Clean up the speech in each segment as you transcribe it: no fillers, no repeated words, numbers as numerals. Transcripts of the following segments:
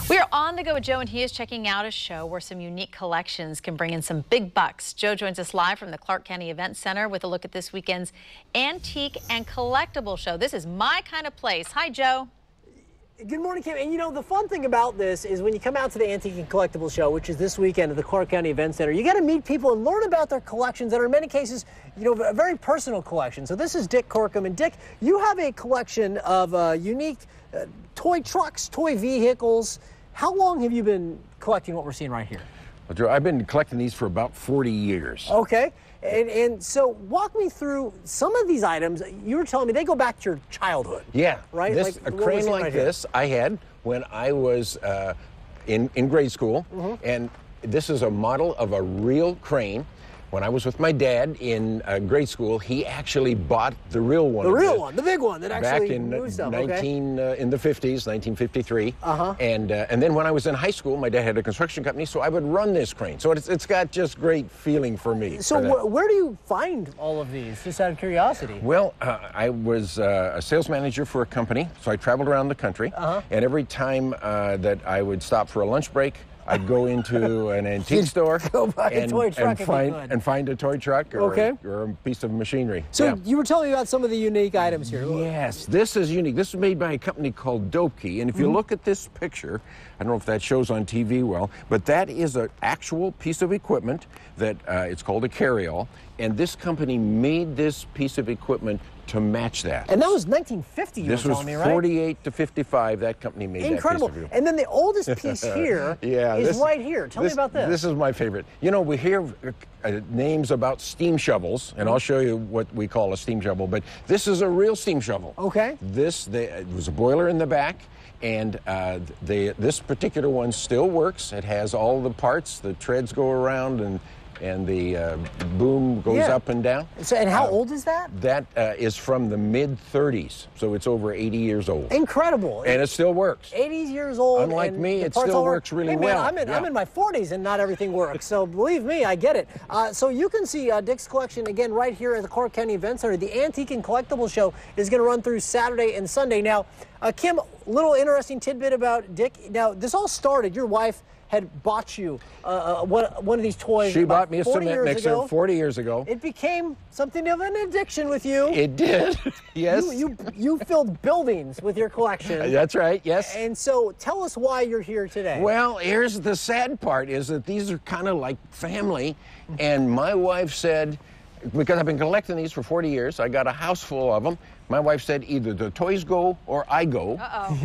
We are on the go with Joe, and he is checking out a show where some unique collections can bring in some big bucks. Joe joins us live from the Clark County Event Center with a look at this weekend's Antique and Collectible show. This is my kind of place. Hi, Joe. Good morning, Kim. And you know, the fun thing about this is when you come out to the Antique and Collectible show, which is this weekend at the Clark County Event Center, you got to meet people and learn about their collections that are in many cases, you know, a very personal collection. So this is Dick Corkum. And Dick, you have a collection of unique toy trucks, toy vehicles. How long have you been collecting what we're seeing right here? Well, Joe, I've been collecting these for about 40 years. Okay. And so walk me through some of these items. You were telling me they go back to your childhood. Yeah. Right? This, like, a crane like this I had when I was in grade school. And this is a model of a real crane. When I was with my dad in grade school, he actually bought the real one. The real one, the big one that actually moves stuff. In the 50s, 1953. And then when I was in high school, my dad had a construction company, so I would run this crane. So it's got just great feeling for me. So where do you find all of these, just out of curiosity? Well, I was a sales manager for a company, so I traveled around the country. And every time that I would stop for a lunch break, I'd go into an antique store and find a toy truck or a piece of machinery. So you were telling me about some of the unique items here. Yes, this is unique. This is made by a company called Dope-Key. And if you look at this picture, I don't know if that shows on TV well, but that is an actual piece of equipment that it's called a carryall. And this company made this piece of equipment to match that. And that was 1950, you were telling me, right? This was 48 to 55, that company made Incredible. that piece of equipment. And then the oldest piece here is right here. Tell me about this. This is my favorite. You know, we hear names about steam shovels, and I'll show you what we call a steam shovel, but this is a real steam shovel. Okay. It was a boiler in the back, and this particular one still works. It has all the parts, the treads go around, and the boom goes up and down. So, and how old is that? That is from the mid-30s, so it's over 80 years old. Incredible. And it still works. 80 years old. Unlike me, it still works really well. I'm in my 40s and not everything works, so believe me, I get it. So you can see Dick's collection, again, right here at the Clark County Event Center. The Antique and Collectible Show is going to run through Saturday and Sunday. Now, Kim, little interesting tidbit about Dick. Now, this all started, your wife had bought you one of these toys. She bought me a cement mixer 40 years ago. It became something of an addiction with you. It did, yes. You filled buildings with your collection. That's right, yes. And so tell us why you're here today. Well, here's the sad part, is that these are kind of like family. And my wife said, because I've been collecting these for 40 years, I got a house full of them. My wife said either the toys go or I go.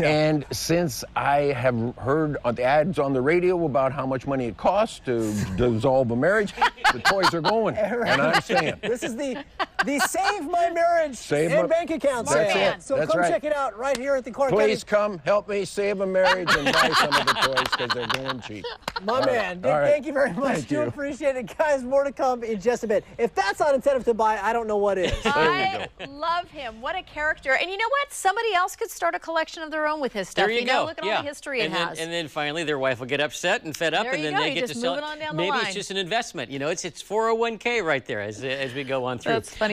And since I have heard the ads on the radio about how much money it costs to dissolve a marriage, the toys are going, and I'm staying. This is the Save My Marriage bank account sale. So come check it out right here at the Clark County. Please come help me save a marriage and buy some of the toys because they're going cheap. My man, Dick, thank you very much. Do appreciate it. Guys, more to come in just a bit. If that's not incentive to buy, I don't know what is. I love him. What a character. And you know what? Somebody else could start a collection of their own with his stuff. There you go. Look at all the history it has. And then finally their wife will get upset and fed up, and then they get to sell it. Maybe Maybe it's just an investment. You know, it's 401k right there as we go on through. That's funny.